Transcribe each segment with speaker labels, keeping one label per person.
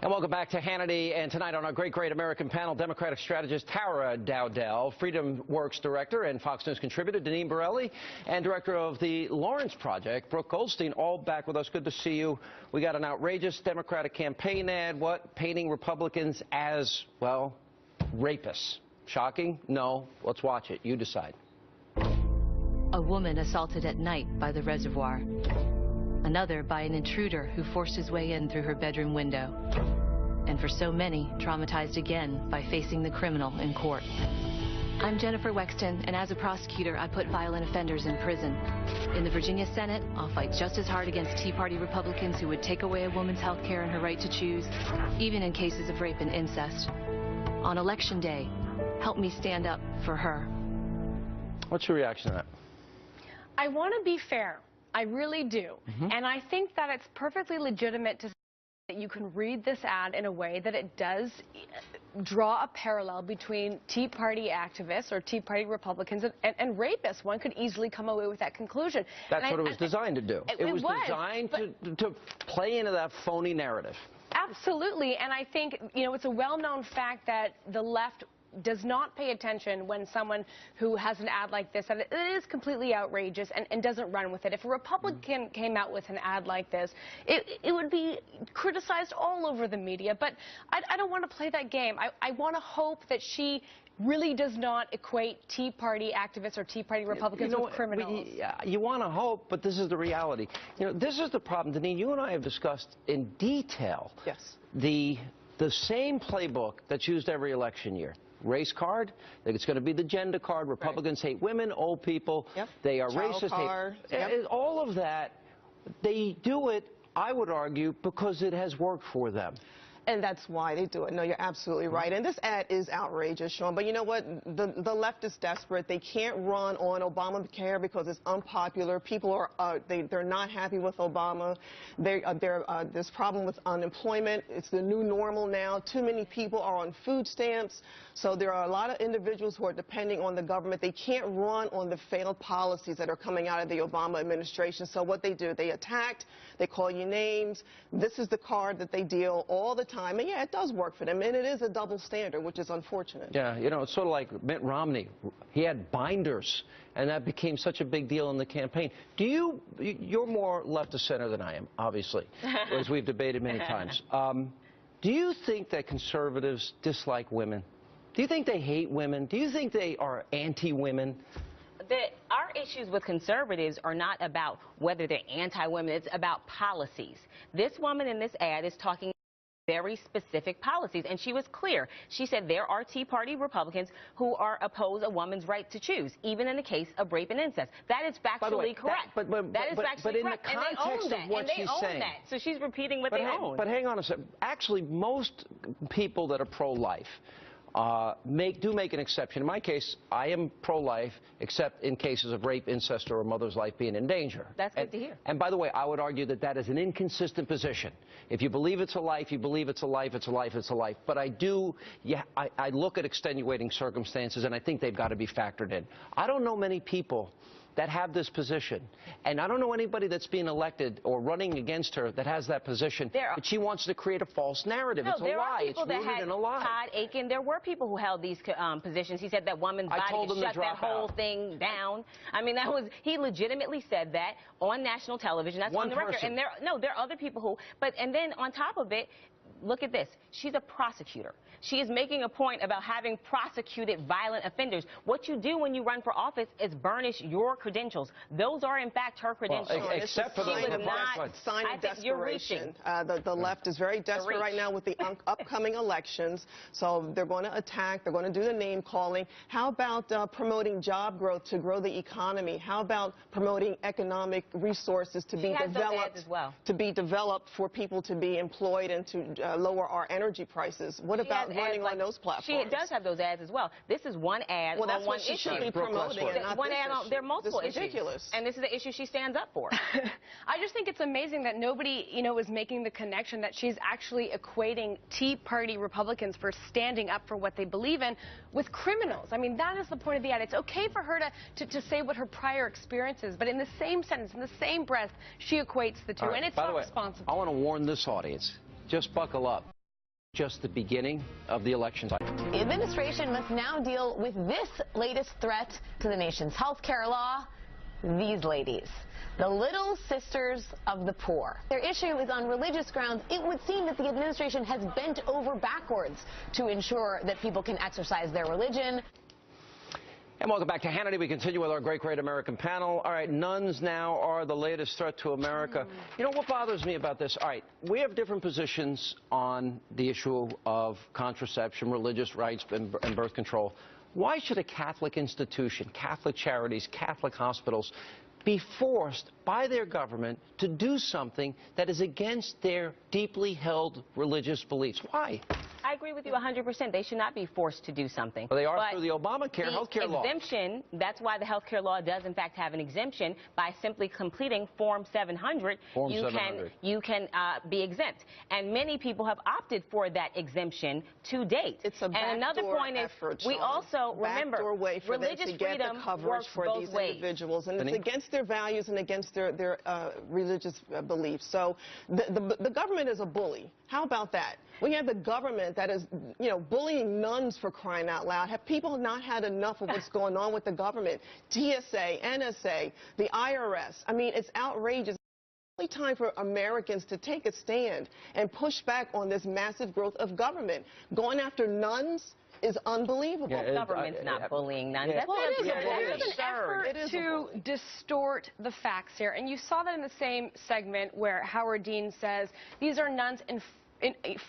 Speaker 1: And welcome back to Hannity. And tonight on our great American panel, Democratic strategist Tara Dowdell, Freedom Works director and Fox News contributor Deneen Borelli, and director of the Lawrence Project, Brooke Goldstein, all back with us. Good to see you. We got an outrageous Democratic campaign ad, painting Republicans as, well, rapists. Shocking? No. Let's watch it. You decide.
Speaker 2: A woman assaulted at night by the reservoir. Another by an intruder who forced his way in through her bedroom window. And for so many, traumatized again by facing the criminal in court. I'm Jennifer Wexton, and as a prosecutor, I put violent offenders in prison. In the Virginia Senate, I'll fight just as hard against Tea Party Republicans who would take away a woman's health care and her right to choose, even in cases of rape and incest. On Election Day, help me stand up for her.
Speaker 1: What's your reaction to that?
Speaker 3: I want to be fair. I really do. And I think that it's perfectly legitimate to say that you can read this ad in a way that it does draw a parallel between Tea Party activists or Tea Party Republicans and rapists. One could easily come away with that conclusion.
Speaker 1: That's what it was designed to do. It was designed to play into that phony narrative.
Speaker 3: Absolutely. And I think, you know, it's a well-known fact that the left does not pay attention when someone who has an ad like this, and it is completely outrageous, and doesn't run with it. If a Republican came out with an ad like this, it would be criticized all over the media. But I don't want to play that game. I want to hope that she really does not equate Tea Party activists or Tea Party Republicans with criminals.
Speaker 1: You want to hope, but this is the reality. You know, this is the problem, Deneen. You and I have discussed in detail the same playbook that's used every election year. Race card, it's going to be the gender card. Republicans hate women, old people. They are racist. All of that, they do it, I would argue, because it has worked for them.
Speaker 4: And that's why they do it. No, you're absolutely right. And this ad is outrageous, Sean. But you know what? The left is desperate. They can't run on Obamacare because it's unpopular. People they're not happy with Obama. There's problem with unemployment. It's the new normal now. Too many people are on food stamps. So there are a lot of individuals who are depending on the government. They can't run on the failed policies that are coming out of the Obama administration. So what they do, they attack, they call you names. This is the card that they deal all the time. And yeah, it does work for them. And it is a double standard, which is unfortunate. Yeah,
Speaker 1: you know, it's sort of like Mitt Romney. He had binders, and that became such a big deal in the campaign. You're more left of center than I am, obviously, as we've debated many times. Do you think that conservatives dislike women? Do you think they hate women? Do you think they are anti-women?
Speaker 5: Our issues with conservatives are not about whether they're anti-women. It's about policies. This woman in this ad is talking very specific policies, and she was clear. She said there are Tea Party Republicans who are opposed a woman's right to choose, even in the case of rape and incest. That is factually correct. That is factually correct.
Speaker 1: And they own that. What she's saying.
Speaker 5: So she's repeating what they own.
Speaker 1: But hang on a second. Actually, most people that are pro-life do make an exception. In my case, I am pro-life, except in cases of rape, incest, or a mother's life being in danger.
Speaker 5: That's good to hear.
Speaker 1: And by the way, I would argue that that is an inconsistent position. If you believe it's a life, you believe it's a life, it's a life, it's a life. But I look at extenuating circumstances, and I think they've got to be factored in. I don't know many people that have this position. And I don't know anybody that's being elected or running against her that has that position. But she wants to create a false narrative. It's a lie. It's rooted in a lie.
Speaker 5: Todd Aiken, there were people who held these positions. He said that woman's body could shut that whole thing down. I mean, he legitimately said that on national television. That's on the record. And there are other people who, and then on top of it, look at this. She's a prosecutor. She is making a point about having prosecuted violent offenders. What you do when you run for office is burnish your credentials. Those are, in fact, her credentials.
Speaker 1: Well, except for the
Speaker 4: sign of desperation. The left is very desperate right now with the upcoming elections. So they're going to attack. They're going to do the name calling. How about promoting job growth to grow the economy? How about promoting economic resources to be developed for people to be employed and to lower our energy prices? What about running on those platforms?
Speaker 5: She does have those ads as well. This is one ad on one issue.
Speaker 4: She should be promoting.
Speaker 5: One ad on, there are multiple issues.
Speaker 4: Ridiculous.
Speaker 5: And this is the issue she stands up for.
Speaker 3: I just think it's amazing that nobody, is making the connection that she's actually equating Tea Party Republicans for standing up for what they believe in with criminals. I mean, that is the point of the ad. It's okay for her to say what her prior experience is, but in the same sentence, in the same breath, she equates the two, and it's not responsible.
Speaker 1: I want to warn this audience. Just buckle up. just the beginning of the election cycle.
Speaker 6: The administration must now deal with this latest threat to the nation's health care law. These ladies, the little sisters of the poor. Their issue is on religious grounds. It would seem that the administration has bent over backwards to ensure that people can exercise their religion.
Speaker 1: And welcome back to Hannity. We continue with our great American panel. All right, nuns now are the latest threat to America. You know what bothers me about this? All right, we have different positions on the issue of contraception, religious rights, and birth control. Why should a Catholic institution, Catholic charities, Catholic hospitals be forced by their government to do something that is against their deeply held religious beliefs? Why?
Speaker 5: I agree with you 100%. They should not be forced to do something.
Speaker 1: Well, they are through the Obamacare healthcare law.
Speaker 5: Exemption, that's why the healthcare law does, in fact, have an exemption. By simply completing Form 700, you can be exempt. And many people have opted for that exemption to date.
Speaker 4: It's a
Speaker 5: and another point is, we also, remember,
Speaker 4: way for
Speaker 5: religious
Speaker 4: them to get
Speaker 5: freedom
Speaker 4: the coverage
Speaker 5: works
Speaker 4: for
Speaker 5: both
Speaker 4: these
Speaker 5: ways.
Speaker 4: individuals. And it's against their values and against their religious beliefs. So the government is a bully. How about that? We have the government that is, bullying nuns, for crying out loud. Have people not had enough of what's going on with the government? TSA, NSA, the IRS. I mean, it's outrageous. It's only time for Americans to take a stand and push back on this massive growth of government. Going after nuns is unbelievable.
Speaker 5: Yeah, the government's not bullying nuns.
Speaker 3: Yeah.
Speaker 5: Well,
Speaker 3: it is an effort to distort the facts here. And you saw that in the same segment where Howard Dean says these are nuns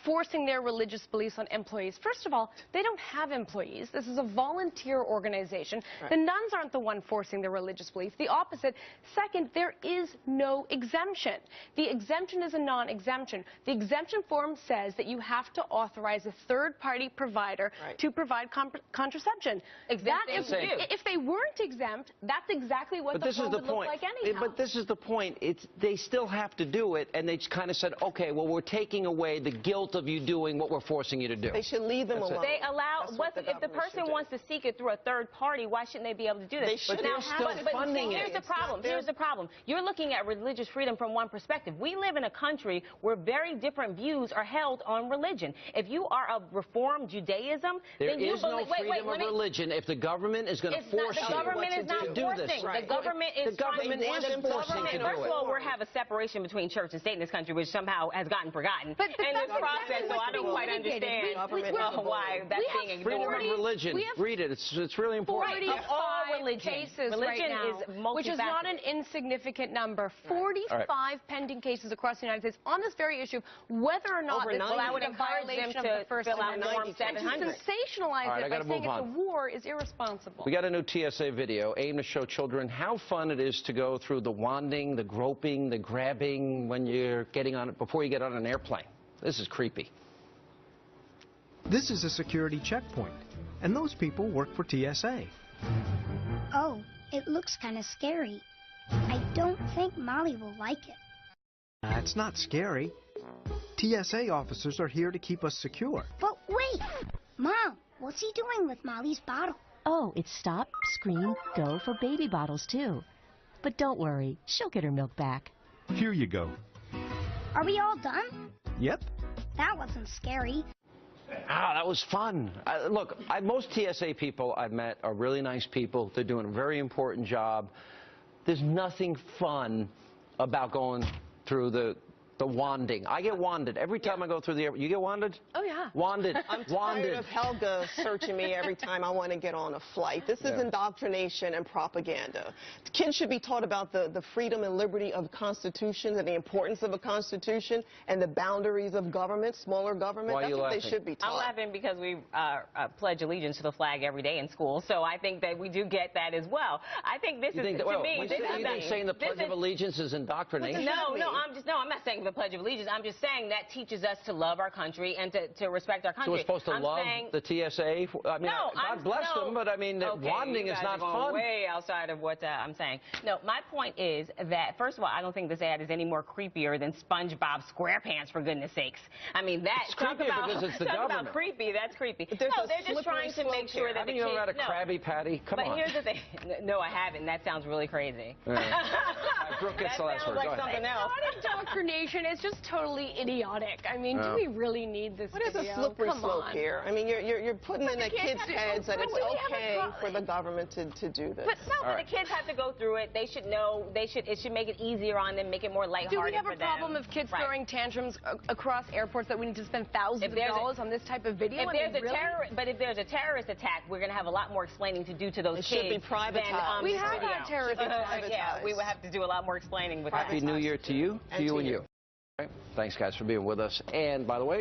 Speaker 3: forcing their religious beliefs on employees. First of all, they don't have employees. This is a volunteer organization. Right. The nuns aren't the one forcing their religious beliefs. The opposite. Second, there is no exemption. The exemption is a non-exemption. The exemption form says that you have to authorize a third-party provider to provide contraception. If they weren't exempt, that's exactly what the form would look like anyhow.
Speaker 1: But this is the point. They still have to do it, and they kind of said, okay, well, we're taking away the guilt of you doing what we're forcing you to do.
Speaker 4: They should leave them alone.
Speaker 5: They allow, if the person wants to seek it through a third party, why shouldn't they be able to do this?
Speaker 4: They should.
Speaker 5: Here's the problem. Here's the problem. You're looking at religious freedom from one perspective. We live in a country where very different views are held on religion. If you are of Reform Judaism, then you believe...
Speaker 1: There is no freedom of religion if the government is going to force you to do this.
Speaker 5: The government is not forcing. The government is
Speaker 1: forcing to do it.
Speaker 5: First of all, we have a separation between church and state in this country, which somehow has gotten forgotten. In this process, so I don't quite understand why that's being ignored.
Speaker 1: Freedom of religion. Read it. It's really important.
Speaker 3: 45 cases right now, which is not an insignificant number. 45 pending cases across the United States on this very issue, whether or not this is a violation of the First Amendment. And to sensationalize it by saying it's a war is irresponsible.
Speaker 1: We got a new TSA video aimed to show children how fun it is to go through the wanding, the groping, the grabbing when you're getting on it before you get on an airplane. This is creepy.
Speaker 7: This is a security checkpoint, and those people work for TSA.
Speaker 8: Oh, it looks kind of scary. I don't think Molly will like it.
Speaker 7: It's not scary. TSA officers are here to keep us secure.
Speaker 8: But wait! Mom, what's he doing with Molly's bottle?
Speaker 9: Oh, it's stop, scream, go for baby bottles, too. But don't worry, she'll get her milk back.
Speaker 10: Here you go.
Speaker 8: Are we all done?
Speaker 7: Yep.
Speaker 8: That wasn't scary.
Speaker 1: That was fun. Look, most TSA people I've met are really nice people. They're doing a very important job. There's nothing fun about going through the wanding. I get wanded every time I go through the airport. You get wanded?
Speaker 3: Oh, yeah.
Speaker 1: Wanded.
Speaker 4: I'm tired of Helga searching me every time I want to get on a flight. This is indoctrination and propaganda. Kids should be taught about the freedom and liberty of constitutions and the importance of a constitution and the boundaries of government, smaller government. That's what they should be taught.
Speaker 5: I'm laughing because we pledge allegiance to the flag every day in school, so I think that we do get that as well. I think this is, to me, this is...
Speaker 1: You think saying the Pledge of Allegiance is indoctrination?
Speaker 5: No, I'm not saying the Pledge of Allegiance. I'm just saying that teaches us to love our country and to respect our country.
Speaker 1: So we're supposed to love the TSA? I mean, God bless them, but I mean, wanding is not fun.
Speaker 5: Way outside of what I'm saying. No, my point is that, first of all, I don't think this ad is any more creepier than SpongeBob SquarePants, for goodness sakes. I mean, that's
Speaker 1: creepy because it's the government.
Speaker 5: About creepy, that's creepy. No, they're just trying to make sure that the kids...
Speaker 1: Haven't you ever had a Krabby Patty? Come on.
Speaker 5: But here's the thing. No, I haven't. That sounds really crazy.
Speaker 1: Brooke gets the last word.
Speaker 5: That sounds like something else.
Speaker 3: It's not indoctrination. demonstration is just totally idiotic. I mean, do we really need this
Speaker 4: What is
Speaker 3: video?
Speaker 4: a slippery
Speaker 3: Come
Speaker 4: slope
Speaker 3: on.
Speaker 4: here? I mean, you're putting in the kids' heads that it's okay for the government to do this.
Speaker 5: But no, the kids have to go through it. They should know. It should make it easier on them, make it more lighthearted for them.
Speaker 3: Do we have a problem of kids throwing tantrums across airports that we need to spend thousands of dollars on this type of video?
Speaker 5: If there's a terrorist attack, we're going to have a lot more explaining to do to those kids.
Speaker 4: It should be privatized.
Speaker 3: We have had terrorist attacks.
Speaker 5: Yeah, we would have to do a lot more explaining with that.
Speaker 1: Happy New Year to you, to you and you. Right. Thanks, guys, for being with us. And by the way,